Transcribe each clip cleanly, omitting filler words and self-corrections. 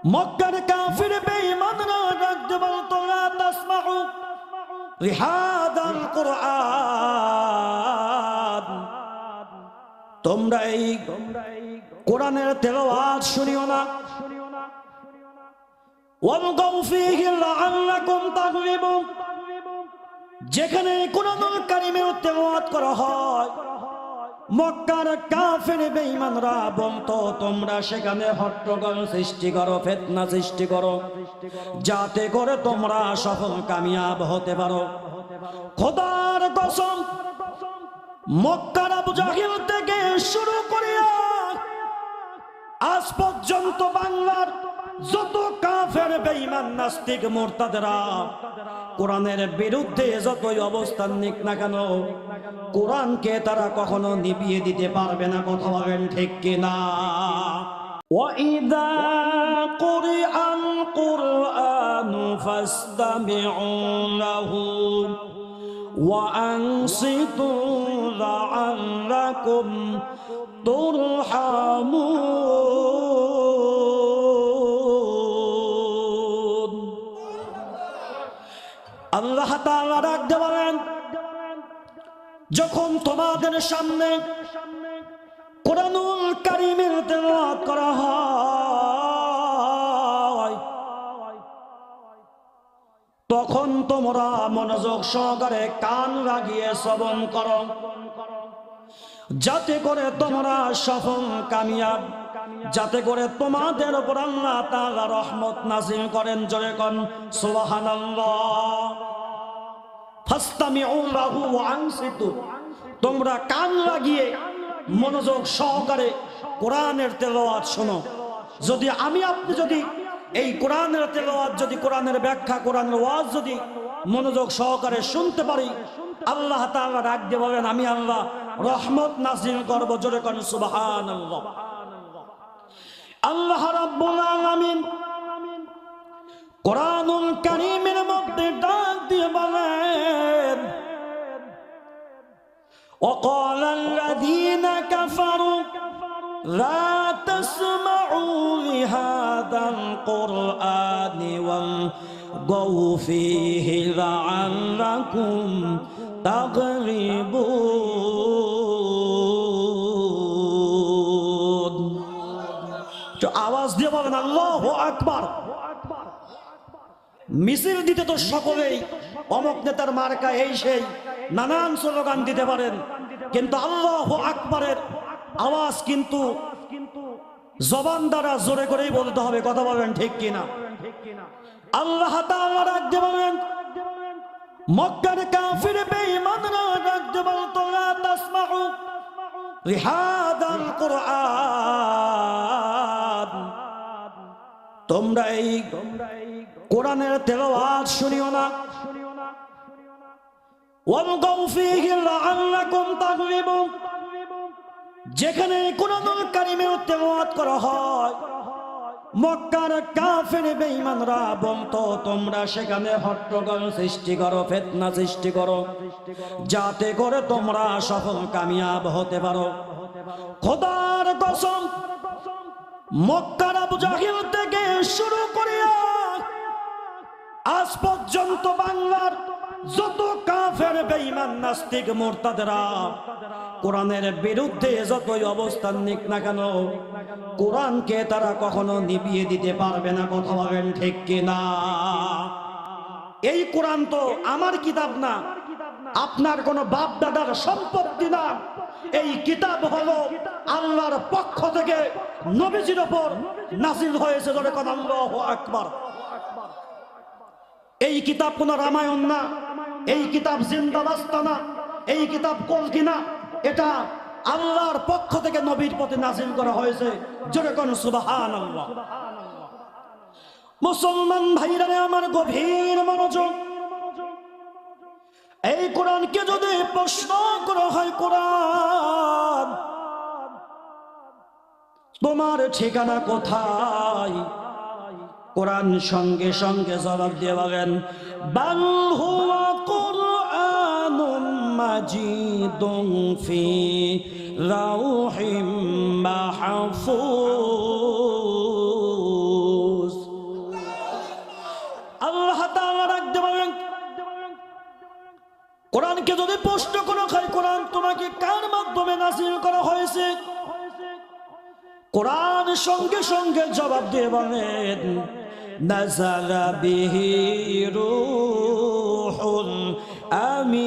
মক্কার কাফির বেঈমানরা ডাকতে বলতো লা তাসমাউ লিহাদাল কুরআন, তোমরা এই কোরআনের তেলাওয়াত শুনিও না। ওয়ালগাউ ফীহি লাআল্লাকুম তাগলিবুন, যেখানে কোরআনুল কারীমের তেলাওয়াত করা হয় মক্কার কাফির বেঈমানরা বলতো তোমরা সেখানে হট্টগোল সৃষ্টি করো, ফিতনা সৃষ্টি করো, যাতে করে তোমরা সফল কামিয়াব হতে পারো। খোদার কসম, মক্কার আবু জাহিল থেকে শুরু করে আজ পর্যন্ত বাংলার যত কাফের বেঈমান নাস্তিক মুরতাদরা কোরআনের বিরুদ্ধে যতই অবস্থান নিক না কেন, কোরআনকে তারা কখনো নিভিয়ে দিতে পারবে না। কথা বলেন ঠিক কিনা? ওয়াইদা কুরআন কুরআনু ফাসতামিউ লাহু ওয়া আনসিতু লাআল্লাকুম তুরহামুন। আল্লাহ তাআলা ডাকতে বলেন, যখন তোমাদের সামনে কোরআনুল কারীমের তেলাওয়াত করা হয় তখন তোমরা মনোযোগ সহকারে কান লাগিয়ে শ্রবণ করো, যাতে করে তোমরা সফল কামিয়াব, যাতে করে তোমাদের উপর আল্লাহ তাআলা রহমত নাযিল করেন। জোরে কোন সুবহানাল্লাহ। ফাসতামিউ লাহু ওয়া আনসিতু, তোমরা কান লাগিয়ে মনোযোগ সহকারে কোরআনের তেলাওয়াত শোনো। যদি আমি আপনি যদি এই কোরআনের তেলাওয়াত, যদি কোরআনের ব্যাখ্যা, কোরআনের ওয়াজ যদি মনোযোগ সহকারে শুনতে পারি, আল্লাহ তাআলা ডাক দিয়ে বলেন আমি আল্লাহ রহমত নাযিল করব। জোরে কোন সুবহানাল্লাহ। আল্লাহ রাব্বুল আলামিন কোরআনুল কারীমের মধ্যে ডাক দিয়ে বলেন, وقال الذين كفروا لا تسمعوا لهذا القرآن والغوا فيه لعلكم تغلبون। তো আওয়াজ দিয়ে বলেন আল্লাহু আকবার। মিছিল দিতে তো সকলেই অমুক নেতার মার্কা এই সেই নানান স্লোগান দিতে পারেন, কিন্তু আল্লাহু আকবারের আওয়াজ কিন্তু জবান দ্বারা জোরে করেই বলতে হবে। কথা বলেন ঠিক কিনা? আল্লাহ তাআলা ডাকতে বলেন, মক্কার কাফির বেঈমানরা ডাকতে বলতো লা তাসমাউ লিহাদাল কুরআন, তোমরা এই কোরআনের তেলাওয়াত শুনিও না। ওয়ালগাউ ফীহি লাআল্লাকুম তাগলিবুন, যেখানে কোরআনুল কারীমের তেলাওয়াত করা হয় মক্কার কাফির বেঈমানরা বলতো তোমরা সেখানে হট্টগোল সৃষ্টি করো, ফিতনা সৃষ্টি করো, যাতে করে তোমরা সফল কামিয়াব হতে পারো। খোদার কসম, মক্কার আবু জাহিল থেকে শুরু করে আজ পর্যন্ত বাংলার যত কাফের বেঈমান নাস্তিক মুরতাদরা কোরআনের বিরুদ্ধে যতই অবস্থান নিক না কেন, কোরআনকে তারা কখনো নিভিয়ে দিতে পারবে না। কথা বলেন ঠিক কিনা? এই কোরআন তো আমার কিতাব না, আপনার কোনো বাপ দাদার সম্পত্তি না। এই কিতাব হলো আল্লাহর পক্ষ থেকে নবীজির উপর নাযিল হয়েছে। জোরে কোন আল্লাহু আকবার। এই কিতাব কোন রামায়ণ না, এই কিতাব জিন্দাবাস্তা না, এই কিতাব কলকি না, এটা আল্লাহর পক্ষ থেকে নবীর প্রতি নাযিল করা হয়েছে। জোরে কোন সুবহানাল্লাহ। মুসলমান ভাইরা আমার গভীর মনোযোগ, এই কোরআনকে যদি প্রশ্ন করা হয়, কোরআন তোমার ঠিকানা কোথায়, কোরআন সঙ্গে সঙ্গে জবাব দিয়ে বলেন বাল হুয়া কুরআনুম মাজিদুন ফি লাউহিম মাহফুজ। কোরআনকে কার মাধ্যমে নাযিল করা হয়েছে? কোরআন সঙ্গে সঙ্গে জবাব দিয়ে বলেন নাযালা বিহি রূহুল আমিন।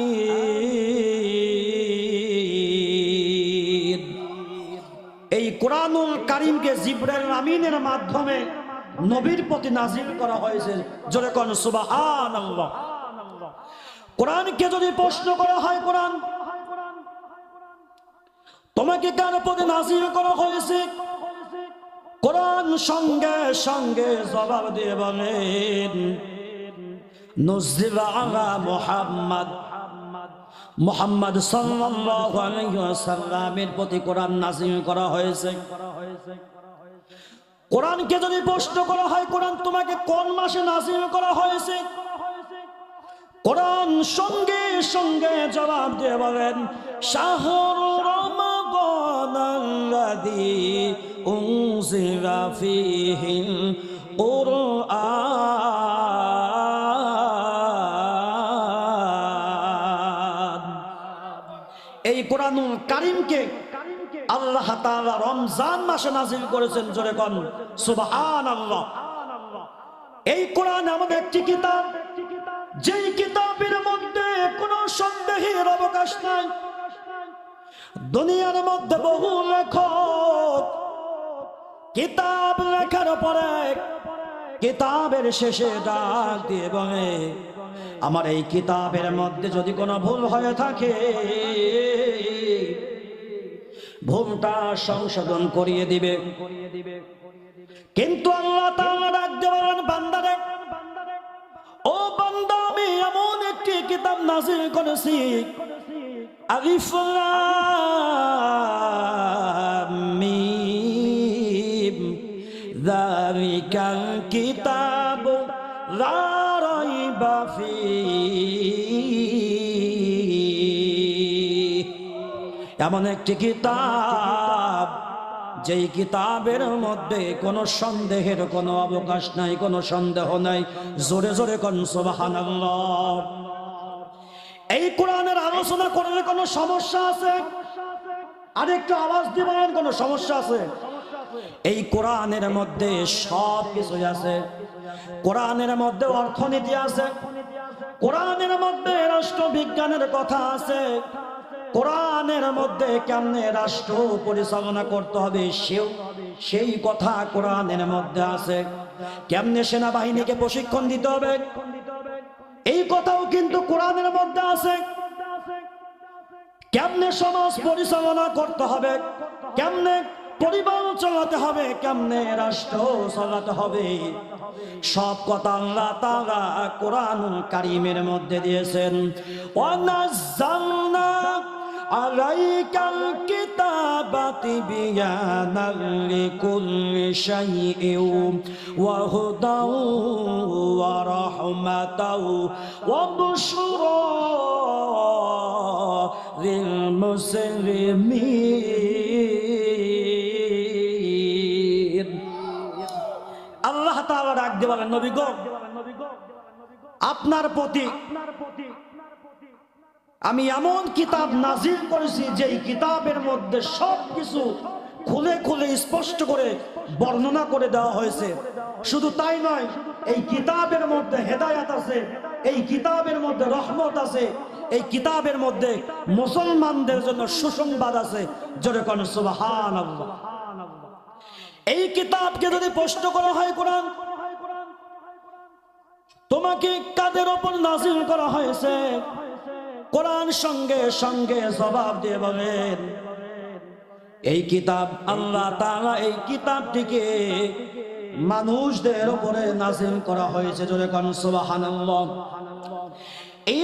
এই কোরআনুল কারীমকে জিবরাইল আমিনের মাধ্যমে নবীর প্রতি নাযিল করা হয়েছে। জোরে কোন সুবহানাল্লাহ। কোরআনকে যদি প্রশ্ন করা হয়, কোরআন তোমাকে কার প্রতি নাযিল করা হয়েছে? কোরআন সঙ্গে সঙ্গে জবাব দিয়ে বলেন নুজিলা আলা মুহাম্মদ, মুহাম্মদ সাল্লাল্লাহু আলাইহি ওয়াসাল্লামের প্রতি কোরআন নাযিল করা হয়েছে। কোরআনকে যদি প্রশ্ন করা হয় কোরআন তোমাকে কোন মাসে নাযিল করা হয়েছে? কোরআন সঙ্গে সঙ্গে জবাব দিয়ে বলেন শাহরু রমাদানাল্লাযী উনজিলা ফীহিল কুরআন। এই কোরআনুল কারীমকে আল্লাহ তাআলা রমজান মাসে নাযিল করেছেন। জোরে কোন সুবহানাল্লাহ। এই কোরআন এমন একটি কিতাব, যেই কিতাবের মধ্যে কোনো সন্দেহের অবকাশ নাই। দুনিয়ার মধ্যে বহু লেখক কিতাব লেখার পরে কিতাবের শেষে ডাক দিয়ে বলে আমার এই কিতাবের মধ্যে যদি কোনো ভুল হয়ে থাকে ভুলটা সংশোধন করিয়ে দিবে। কিন্তু আল্লাহ তাআলা ডাক দিয়ে বলেন বান্দারে, ও বান্দা, আমি এমন একটি কিতাব নাযিল করেছি আলিফ লাম মিম যালিকাল কিতাবু লা রাইবা ফীহি। এমন একটি কিতাব যেই কিতাবের মধ্যে কোনো সন্দেহের কোনো অবকাশ নাই, কোনো সন্দেহ নাই। জোরে জোরে কোন সুবহানাল্লাহ। এই কোরআনের আলোচনা করলে কোনো সমস্যা আছে? আরেকটু আওয়াজ দিবেন, কোনো সমস্যা আছে? এই কোরআনের মধ্যে সব কিছু আছে। কোরআনের মধ্যে অর্থনীতি আছে, কোরআনের মধ্যে রাষ্ট্রবিজ্ঞানের কথা আছে, কোরআনের মধ্যে কেমনে রাষ্ট্র পরিচালনা করতে হবে সেই কথা কোরআনের মধ্যে আছে। কেমনে সেনাবাহিনীকে প্রশিক্ষণ দিতে হবে এই কথাও কিন্তু কোরআনের মধ্যে আছে। কেমনে সমাজ পরিচালনা করতে হবে, কেমনে পরিবার চালাতে হবে, কেমনে রাষ্ট্র চালাতে হবে, সব কথা আল্লাহ তাআলা কোরআনুল কারীমের মধ্যে দিয়েছেন। ওয়ানাজ্জালনা আলাইকাল কিতাবা তিবয়ানাল লিকুল্লি শাইইন ওয়া হুদাও ওয়া রাহমাতাও ওয়া বুশরা লিল মুসলিমিন। আল্লাহ তাআলা ডাক দিয়ে বলেন নবী গো, আপনার প্রতি আমি এমন কিতাব নাযিল করেছি যেই কিতাবের মধ্যে সবকিছু খুলে খুলে স্পষ্ট করে বর্ণনা করে দেওয়া হয়েছে। শুধু তাই নয়, এই কিতাবের মধ্যে হেদায়েত আছে, এই কিতাবের মধ্যে রহমত আছে, এই কিতাবের মধ্যে মুসলমানদের জন্য সুসংবাদ আছে। জোরে কোন সুবহানাল্লাহ। এই কিতাবকে যদি প্রশ্ন করা হয় কোরআন তোমাকে কাদের উপর নাযিল করা হয়েছে, কোরআন সঙ্গে সঙ্গে জবাব দিয়ে বলেন এই কিতাব আল্লাহ তাআলা এই কিতাবটিকে মানুষদের উপরে নাযিল করা হয়েছে। জোরে কোন সুবহানাল্লাহ।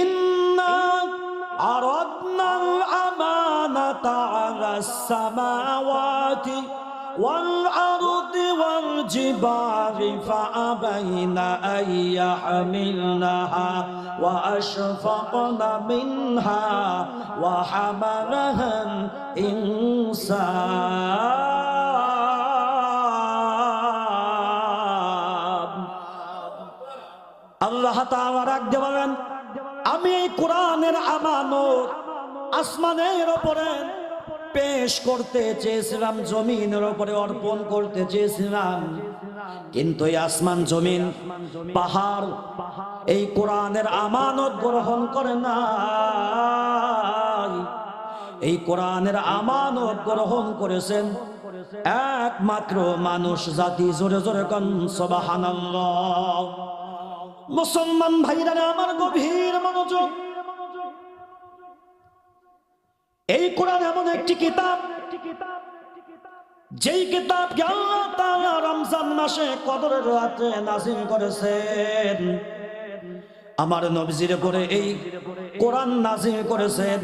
ইন্না আরাদনাল আমানাতা আলাস সামাওয়াতি ওয়াল আরদি ওয়াল জিবালি ফাআবাইনা আন ইয়াহমিলনাহা ওয়া আশফাকনা মিনহা ওয়া হামালাহাল ইনসান। আল্লাহ তাআলা রাখতে বলেন আমি এই কোরআনের আমানত আসমানের উপরে পেশ করতে চেয়েছিলাম, জমিনের উপরে অর্পণ করতে চেয়েছিলাম, কিন্তু এই আসমান জমিন পাহাড় এই কোরআনের আমানত গ্রহণ করে না। এই কোরআনের আমানত গ্রহণ করেছেন একমাত্র মানুষ জাতি। জোরে জোরে কোন সুবহানাল্লাহ। মুসলমান ভাইরা আমার গভীর মনোযোগ, এই কোরআন এমন একটি কিতাব, যেই কিতাবকে আল্লাহ তাআলা রমজান মাসে কদরের রাতে নাযিল করেছেন। আমার নবীজির উপরে এই কোরআন নাযিল করেছেন।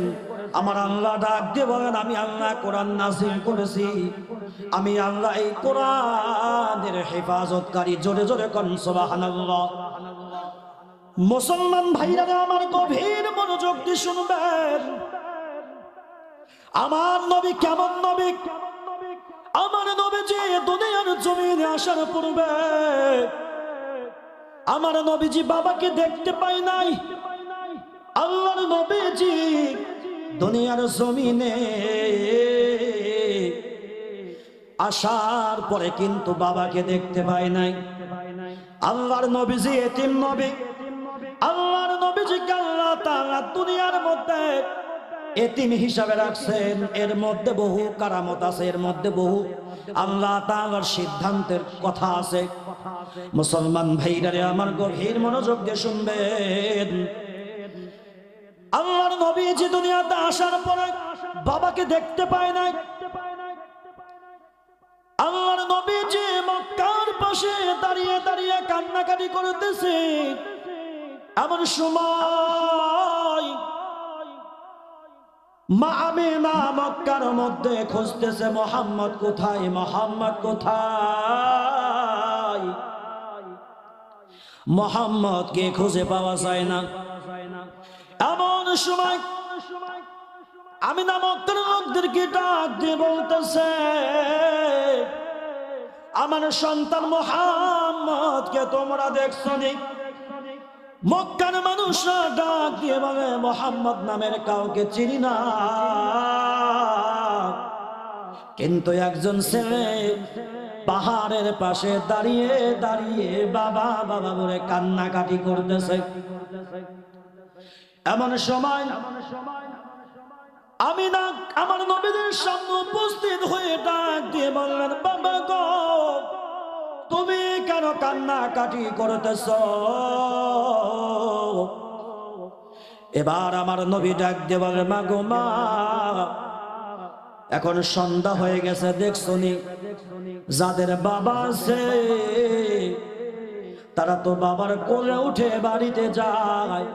আমার আল্লাহ ডাক দিয়ে বলেন, আমি আল্লাহ কোরআন নাযিল করেছি, আমি আল্লাহ এই কোরআনের হেফাজতকারী। জোরে জোরে কোন সুবহানাল্লাহ। মুসলমান ভাইরা আমার গভীর মনোযোগ দিয়ে শুনবেন, আমার নবী কেমন নবী। আমার নবীজি দুনিয়ার জমিনে আসার পূর্বে আমার নবীজি বাবাকে দেখতে পায় নাই। আল্লাহর নবীজি দুনিয়ার জমিনে আসার পরে কিন্তু বাবাকে দেখতে পায় নাই। আল্লাহর নবীজি এতিম নবী। আল্লাহর নবীজিকে আল্লাহ তাআলা দুনিয়ার মধ্যে এতিম হিসাবে রাখছেন। এর মধ্যে বহু কারামত আছে, এর মধ্যে বহু আল্লাহ তাআলার সিদ্ধান্তের কথা আছে। মুসলমান ভাইরা আমার গভীর মনোযোগ দিয়ে শুনবেন, আল্লাহর নবীজি দুনিয়াতে আসার পরে বাবাকে দেখতে পায় নাই। আল্লাহর নবীজি মক্কার পাশে দাঁড়িয়ে দাঁড়িয়ে কান্নাকাটি করতেছে। এমন সময় মা আমিনা মক্কার মধ্যে খুঁজতেছে, মুহাম্মদ কোথায়, মুহাম্মদ কোথায়। মুহাম্মদকে খুঁজে পাওয়া যায় না। এমন সময় আমিনা মক্কার লোকদেরকে ডাক দিয়ে বলতেছে, আমার সন্তান মুহাম্মদকে তোমরা দেখছো নি? মক্কার মানুষরা ডাক দিয়ে বলে, মুহাম্মদ নামের কাউকে চিনি না। কিন্তু একজন ছেলে পাহাড়ের পাশে দাঁড়িয়ে দাঁড়িয়ে বাবা বাবা বলে কান্নাকাটি করতেছে। এমন সময় আমিনা আমার নবীদের সামনে উপস্থিত হয়ে ডাক দিয়ে বললেন, বাবা গো, তুমি কেন কান্নাকাটি করতেছ? এবার আমার নবী ডাক দিয়ে বলে, মা গো মা, এখন সন্ধ্যা হয়ে গেছে, দেখছো নি যাদের বাবা আছে তারা তো বাবার কোলে উঠে বাড়িতে যায়,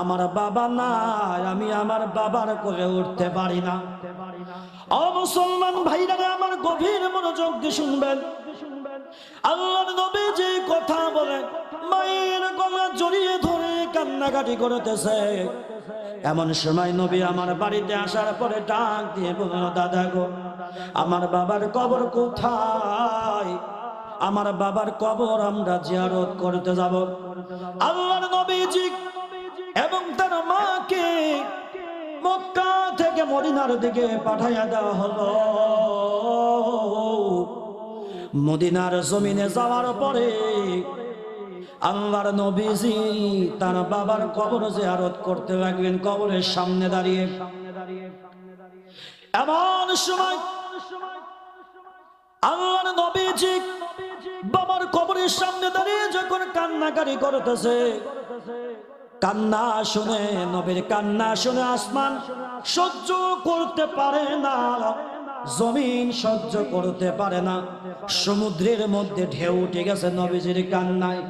আমার বাবা নাই, আমি আমার বাবার কোলে উঠতে পারি না। ও মুসলমান ভাইরা আমার গভীর মনোযোগ দিয়ে শুনবেন, আল্লাহর নবী যে কথা বলে মায়ের গলা জড়িয়ে ধরে কান্নাকাটি করতেছে। এমন সময় নবী আমার বাড়িতে আসার পরে ডাক দিয়ে বলল, দাদা গো, আমার বাবার কবর কোথায়? আমার বাবার কবর আমরা জিয়ারত করতে যাব। আল্লাহর নবীজি এবং তার মাকে মক্কা থেকে মদিনার দিকে পাঠাইয়া দেওয়া হলো। মদিনার জমিনে যাওয়ার পরে আল্লাহর নবীজি তার বাবার কবর জিয়ারত করতে লাগলেন, কবরের সামনে দাঁড়িয়ে। এমন সময় আল্লাহর নবীজি বাবার কবরের সামনে দাঁড়িয়ে যখন কান্নাকাটি করতেছে, কান্না শুনে, নবীর কান্না শুনে আসমান সহ্য করতে পারে না, জমিন সহ্য করতে পারে না, সমুদ্রের মধ্যে ঢেউ উঠে গেছে নবীজির কান্নায়।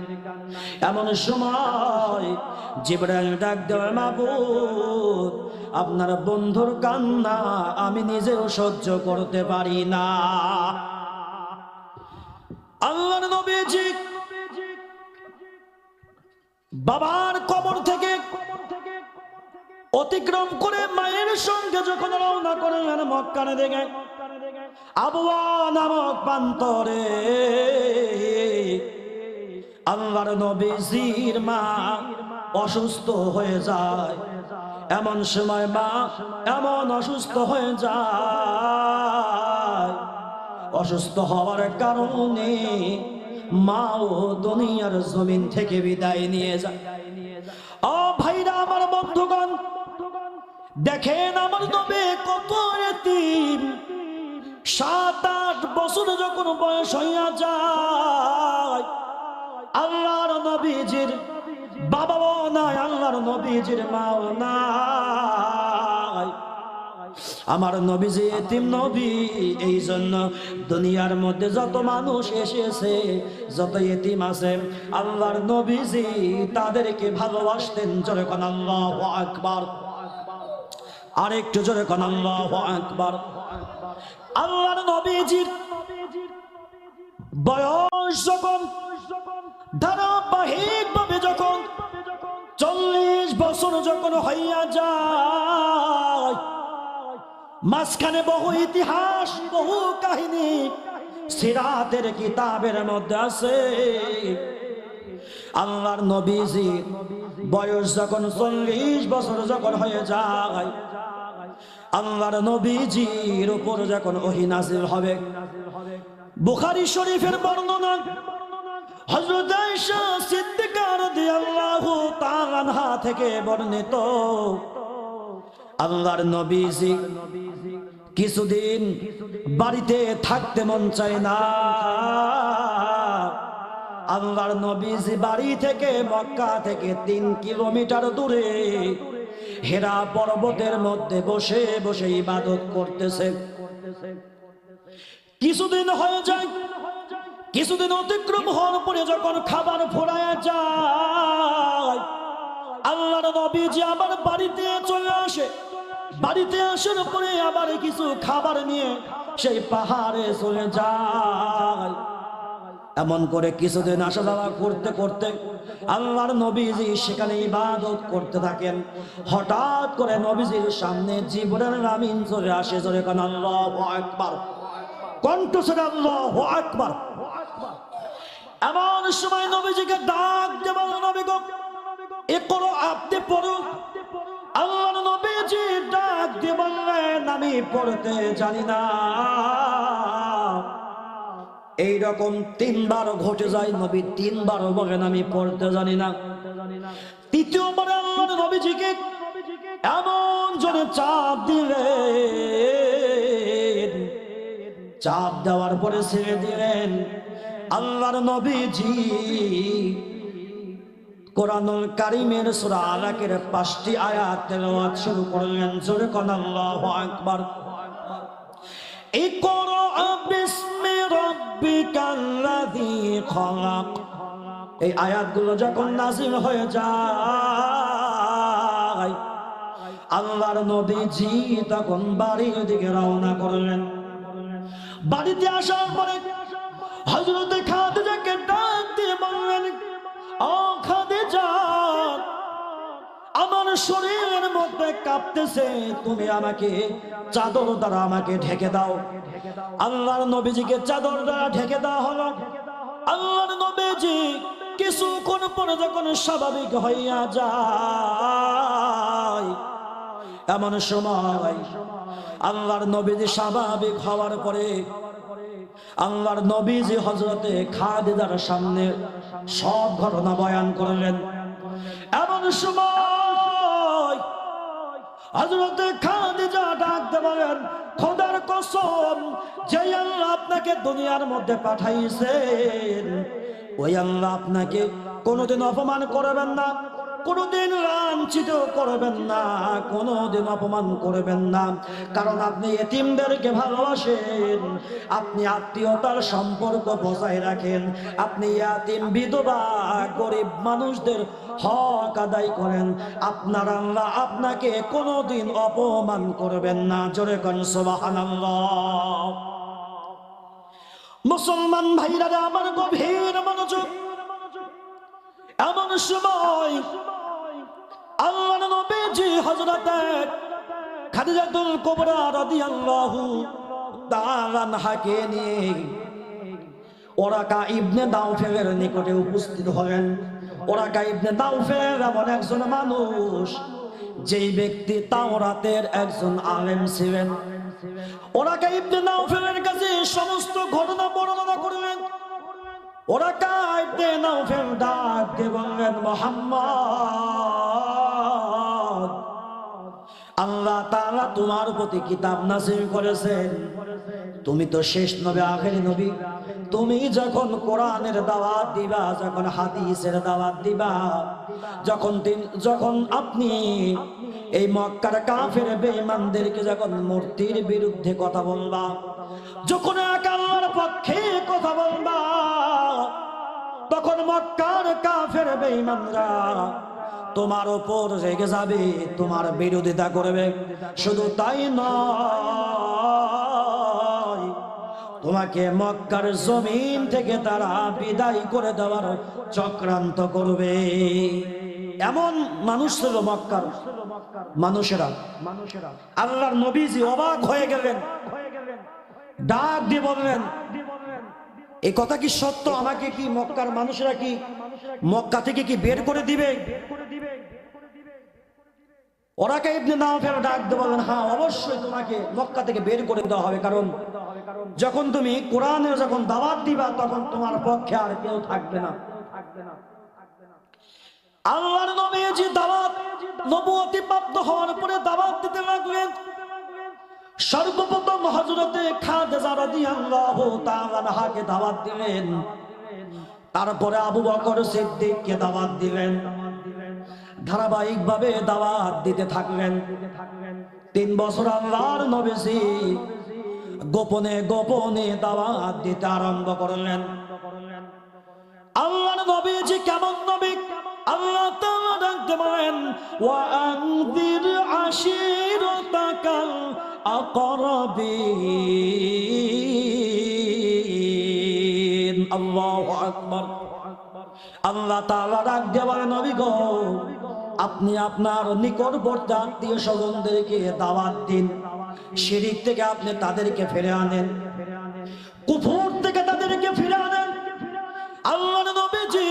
এমন সময় জিবরাইল ডাক দেওয়ার, মাবুদ, আপনার বন্ধুর কান্না আমি নিজেও সহ্য করতে পারি না। আল্লাহর নবীজি বাবার কবর থেকে অতিক্রম করে মায়ের সঙ্গে যখন রওনা করলেন মক্কার দিকে, আবওয়া নামক প্রান্তরে আল্লাহর নবীজির মা অসুস্থ হয়ে যায়। এমন সময় মা এমন অসুস্থ হয়ে যায়, অসুস্থ হওয়ার কারণে মাও দুনিয়ার জমিন থেকে বিদায় নিয়ে যায়। ও ভাইরা আমার, বন্ধুগণ, দেখেন আমার নবী কত এতিম। 7-8 বছর যখন বয়স হইয়া যায়, আল্লাহর নবীজির বাবাও নাই, আল্লাহর নবীজির মাও নাই। আমার নবীজি এতিম নবী, এই জন্য দুনিয়ার মধ্যে যত মানুষ এসেছে, যত এতিম আছে, আল্লাহর নবীজি তাদেরকে ভালোবাসতেন। জোরে কোন আল্লাহু আকবার, আরেকটু জোরে কোন আল্লাহু আকবার। আল্লাহর নবীজির বয়স যখন ধারাবাহিকভাবে যখন 40 বছর যখন হইয়া যায়, মাঝখানে বহু ইতিহাস, বহু কাহিনী সিরাতের কিতাবের মধ্যে আছে। আল্লাহর নবীজি বয়স যখন 40 বছর যখন হয়ে যায়, আল্লাহর নবীজির উপর যখন ওহী নাযিল হবে। বুখারী শরীফের বর্ণনা, হযরত আয়েশা সিদ্দিকা রাদিয়াল্লাহু তাআলা আনহা থেকে বর্ণিত, আল্লাহর নবীজি কিছুদিন বাড়িতে থাকতে মন চায় না। আল্লাহর নবীজি বাড়ি থেকে, মক্কা থেকে 3 কিলোমিটার দূরে হেরা পর্বতের মধ্যে বসে বসে ইবাদত করতেছে। কিছুদিন হয়ে যায়, কিছুদিন অতিক্রম হওয়ার পরে যখন খাবার ফুরায় যায়, আল্লাহর নবীজি আবার বাড়িতে চলে আসে। বাড়িতে আসার পরে আবার কিছু খাবার নিয়ে সেই পাহাড়ে চলে যায়। এমন করে কিছুদিন আসা যাওয়া করতে করতে আল্লাহর নবীজি সেখানে ইবাদত করতে থাকেন। হঠাৎ করে নবীজির সামনে জিবরাইল আমিন চলে আসে। জোরে কোন আল্লাহু আকবার, কণ্ঠস্বরে আল্লাহু আকবার। এমন সময় নবীজিকে ডাক দিয়ে বলল, নবী গো, ইকরা, আপনি পড়ুন। আল্লাহর নবীজি ডাক দিয়ে বললেন, আমি পড়তে জানি না। এইরকম 3 বার ঘটে যায়। নবী 3 বার বলেন, আমি পড়তে জানি না। তৃতীয়বার আল্লাহর নবীজিকে এমন জোরে চাপ দিলেন, চাপ দেওয়ার পরে ছেড়ে দিলেন। আল্লাহর নবীজি কোরআনুল কারীমের সূরা আলাকের 5টি আয়াত তেলাওয়াত শুরু করলেন। জোরে কোন আল্লাহু আকবার। ইকরা বিসমি রাব্বিকাল্লাযী খালাক, এই আয়াতগুলো যখন নাযিল হয়ে যায়, আল্লাহর নবীজি তখন বাড়ির দিকে রওনা করলেন। বাড়িতে আসার পরে হযরত খাদিজাকে ডাক দিয়ে বললেন, ও খাদিজা, আমার শরীরের মধ্যে কাঁপতেছে, তুমি আমাকে চাদর দ্বারা আমাকে ঢেকে দাও। আল্লাহর নবীজিকে চাদর দ্বারা ঢেকে দেওয়া হলো। আল্লাহর নবীজি কিছুক্ষণ পরে যখন স্বাভাবিক হইয়া যায়, এমন সময় আল্লাহর নবীজি স্বাভাবিক হওয়ার পরে আল্লাহর নবীজি হযরতে খাদিজার সামনে সব ঘটনা বয়ান করলেন। এমন সময় হযরতে খাদিজা ডাক দিয়ে বলেন, খোদার কসম, যে আল্লাহ আপনাকে দুনিয়ার মধ্যে পাঠাইছেন, ওই আল্লাহ আপনাকে কোনোদিন অপমান করবেন না, কোনোদিন লাঞ্ছিত করবেন না, কোনোদিন অপমান করবেন না। কারণ আপনি এতিমদেরকে ভালোবাসেন, আপনি আত্মীয়তার সম্পর্ক বজায় রাখেন, আপনি এতিম, বিধবা, গরিব মানুষদের হক আদায় করেন। আপনার আল্লাহ আপনাকে কোনোদিন অপমান করবেন না। জোরে কোন সুবহানাল্লাহ। মুসলমান ভাইরা আমার গভীর মনোযোগ। এমন সময় আল্লাহর নবীজি হযরত খাদিজাতুল কুবরা রাদিয়াল্লাহু তাআলা আনহাকে নিয়ে ওরাকা ইবনে দাউফেলের নিকটে উপস্থিত হলেন। ওরাকা ইবনে দাউফেল এমন একজন মানুষ, যেই ব্যক্তি তাওরাতের একজন আলেম ছিলেন, ওরাকা ইবনে নাউফেলের কাছে সমস্ত ঘটনা বর্ণনা করলেন। ওরাকা ইবনে নাউফেল ডাক দিয়ে বললেন, মুহাম্মদ, আল্লাহ তাআলা তোমার প্রতি কিতাব নাযিল করেছেন, তুমি তো শেষ নবী, আখেরি নবী। তুমি যখন কোরআনের দাওয়াত দিবা, যখন হাদিসের দাওয়াত দিবা, যখন আপনি এই মক্কার কাফের বেঈমানদেরকে যখন মূর্তির বিরুদ্ধে কথা বলবা, যখন এক আল্লাহর পক্ষে কথা বলবা, তখন মক্কার কাফের বেঈমানরা তোমার উপর রেগে যাবে, তোমার বিরোধিতা করবে। শুধু তাই নয়, তোমাকে মক্কার জমিন থেকে তারা বিদায় করে দেওয়ার চক্রান্ত করবে। এমন মানুষ ছিল মক্কার মানুষেরা। আল্লাহর নবীজি অবাক হয়ে গেলেন, ডাক দিয়ে বললেন, এই কথা কি সত্য? আমাকে কি মক্কার মানুষেরা কি মক্কা থেকে কি বের করে দিবে? ওরাকা ইবনে নাউফেল ডাক দিয়ে বললেন, হ্যাঁ, অবশ্যই তোমাকে মক্কা থেকে বের করে দেওয়া হবে, কারণ যখন তুমি কোরআনের যখন দাওয়াত দিবা, তখন তোমার পক্ষে আর কেউ থাকবে না। আল্লাহর নবীজি দাওয়াত, নবুয়তি প্রাপ্ত হওয়ার পরে দাওয়াত দিতে লাগলেন। সর্বপ্রথম হযরতে খাদিজা রাদিয়াল্লাহু তাআলা আনহাকে দাওয়াত দিলেন, তারপরে আবু বকর সিদ্দিককে দাওয়াত দিলেন। ধারাবাহিকভাবে দাওয়াত দিতে থাকলেন। 3 বছর আল্লাহর নবীজি গোপনে গোপনে দাওয়াত দিতে আরম্ভ করলেন। আল্লাহর নবীজি কেমন নবী? আল্লাহ তাআলা ডাকতে বলেন, ওয়া আনযির আশিরাতাকাল আকরাবিন। আল্লাহু আকবার। আল্লাহ তাআলা ডাকতে বলেন, নবী গো, আপনি আপনার নিকটবর্তী আত্মীয় স্বজনদেরকে দাওয়াত দিন, শিরক থেকে আপনি তাদেরকে ফিরে আনেন, কুফর থেকে তাদেরকে ফিরে আনেন। আল্লাহর নবীজি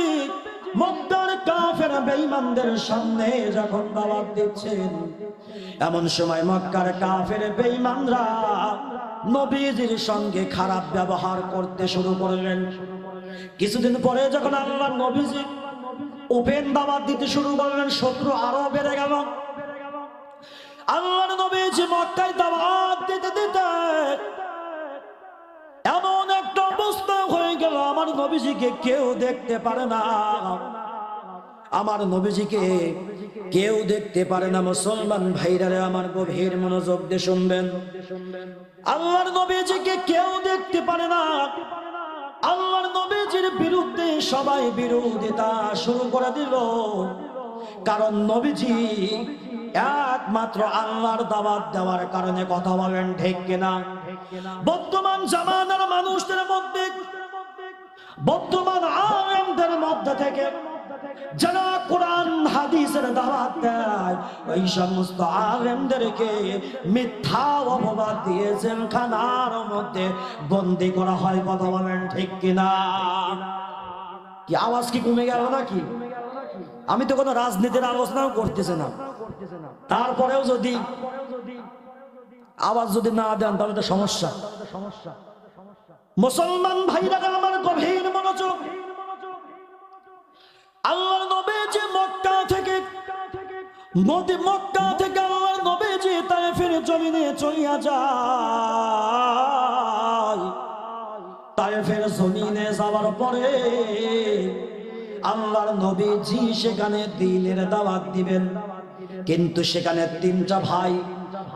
মক্কার কাফের বেঈমানদের সামনে যখন দাওয়াত দিচ্ছেন, এমন সময় মক্কার কাফের বেঈমানরা নবীজির সঙ্গে খারাপ ব্যবহার করতে শুরু করলেন। কিছুদিন পরে যখন আল্লাহর নবীজি ওপেন দাওয়াত দিতে শুরু করলেন, শত্রু আরো বেড়ে গেল। আল্লাহর নবীজি মক্কায় দাওয়াত দিতে দিতে এমন একটা অবস্থা হয়ে গেল, আমার নবীজিকে কেউ দেখতে পারে না, আমার নবীজিকে কেউ দেখতে পারে না। মুসলমান ভাইরারে আমার গভীর মনোযোগ দিয়ে শুনবেন, আল্লাহর নবীজিকে কেউ দেখতে পারে না। আল্লাহর নবীজির বিরুদ্ধে সবাই বিরোধিতা শুরু করে দিল, কারণ নবীজি একমাত্র আল্লাহর দাওয়াত দেওয়ার কারণে কথা বলেন, ঠিক কিনা? বর্তমান জামানার মানুষদের মধ্যে, বর্তমান আলেমদের মধ্যে থেকে যারা কোরআন হাদিসের দাওয়াত দেয়, ওই সমস্ত আলেমদেরকে মিথ্যা অপবাদ দিয়ে জেলখানার মধ্যে বন্দী করা হয়। কথা বলেন, ঠিক কিনা? কি আওয়াজ কি কমে গেল নাকি? আমি তো কোনো রাজনীতির আলোচনাও করতেছি না, তারপরেও যদি আওয়াজ যদি না দেন তাহলে তো সমস্যা। মুসলমান ভাইরা আমার গভীর মনোযোগ, আল্লাহর নবীজি মক্কা থেকে আল্লাহর নবীজি তায়েফের জমিনে চলিয়া যায়। তায়েফের জমিনে যাওয়ার পরে আল্লাহর নবীজি সেখানে দ্বীনের দাওয়াত দিবেন, কিন্তু সেখানে 3টা ভাই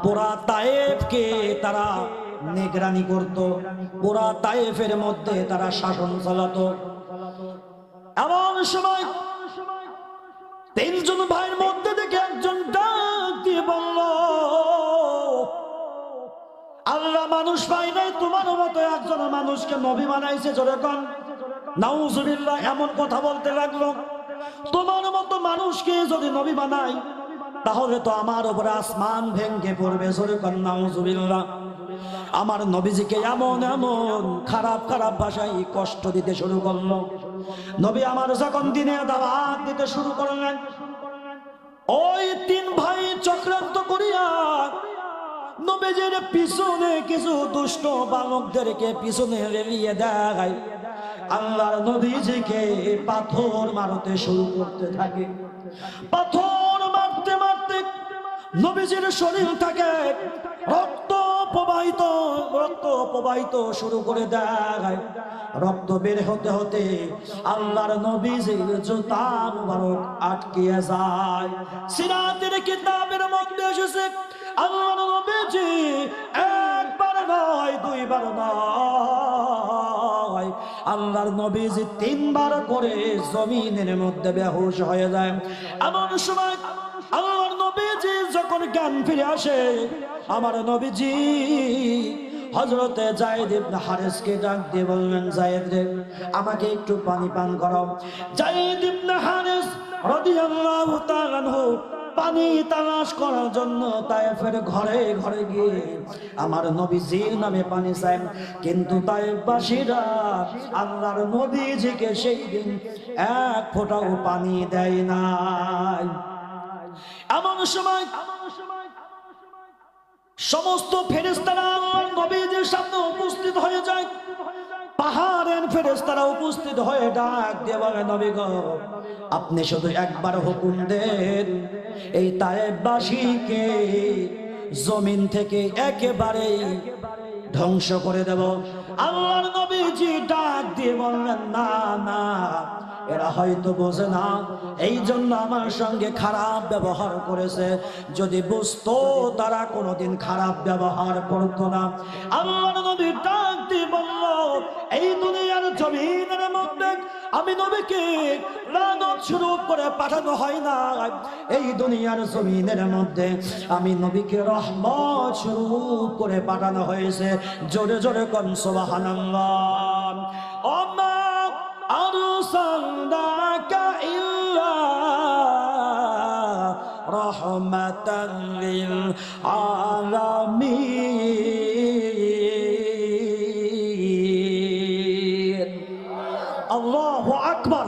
পুরা তায়েফকে তারা নিগরানি করত, পুরা তায়েফের মধ্যে তারা শাসন চালাতো। এমন সময় 3জন ভাইয়ের মধ্যে থেকে একজন ডাক দিয়ে বলল, আল্লাহ মানুষ পাই নাই, তোমার মতো একজন মানুষকে নবী বানাইছে। যেরকম নাউজুবিল্লাহ এমন কথা বলতে লাগলো, তোমার মতো মানুষকে যদি নবী বানাই তাহলে তো আমার উপরে আসমান ভেঙে পড়বে। যেরকম নাউজুবিল্লাহ। আমার নবীজিকে এমন এমন খারাপ খারাপ ভাষায় কষ্ট দিতে শুরু করলো। নবী আমার যখন দিনের দাওয়াত দিতে শুরু করলেন, ওই তিন ভাই চক্রান্ত করিয়া নবীজির পিছনে কিছু দুষ্ট বালকদেরকে পিছনে রেলিয়ে দেয়। আল্লাহর নবীজিকে পাথর মারতে শুরু করতে থাকে। পাথর মারতে মারতে নবীজির শরীর থেকে রক্ত প্রবাহিত শুরু করে দেয়। রক্ত বের হতে হতে আল্লাহর নবীজির জুতা মুবারক আটকে যায়। সিরাতের কিতাবের মধ্যে এসেছে আল্লাহর নবীজি একবার নয়, দুইবার নয়, আল্লাহর নবীজি তিনবার করে জমিনের মধ্যে বেহুশ হয়ে যায়। এমন সময় আল্লাহর নবীজি যখন জ্ঞান ফিরে আসে, আমার নবীজি হযরতে যায়েদ ইবনে হারেসকে ডাক দিয়ে বললেন, যায়েদ রে, আমাকে একটু পানি পান করাও। যায়েদ ইবনে হারেস রাদিয়াল্লাহু তাআলা আনহু পানি তালাশ করার জন্য তায়েফের ঘরে ঘরে গিয়ে আমার নবীজির নামে পানি চায়, কিন্তু তায়েফবাসীরা আল্লাহর নবীজিকে সেই দিন এক ফোঁটাও পানি দেয় নাই। এমন সময় সমস্ত ফেরেশতারা আল্লাহর নবীজির সামনে উপস্থিত হয়ে যায়। পাহাড়ের ফেরেশতারা উপস্থিত হয়ে ডাক দিয়ে বলে, নবী গো, আপনি শুধু একবার হুকুম দেন, এই তায়েফবাসীকে জমিন থেকে একেবারেই ধ্বংস করে দেব। আল্লাহর নবীজি ডাক দিয়ে বললেন, না না, এরা হয়তো বোঝে না, এই জন্য আমার সঙ্গে খারাপ ব্যবহার করেছে। যদি বুঝতো তারা কোনোদিন খারাপ ব্যবহার করতো না। আল্লাহর নবী ডাক দিয়ে বলল, এই দুনিয়ার জমিনের মধ্যে আমি নবীকে লানত স্বরূপ করে পাঠানো হয় না, এই দুনিয়ার জমিনের মধ্যে আমি নবীকে রহমত স্বরূপ করে পাঠানো হয়েছে। জোরে জোরে কোন সুবহানাল্লাহ। ওমা আরসালনাকা ইল্লা রাহমাতাল লিল আলামিন। আল্লাহু আকবার।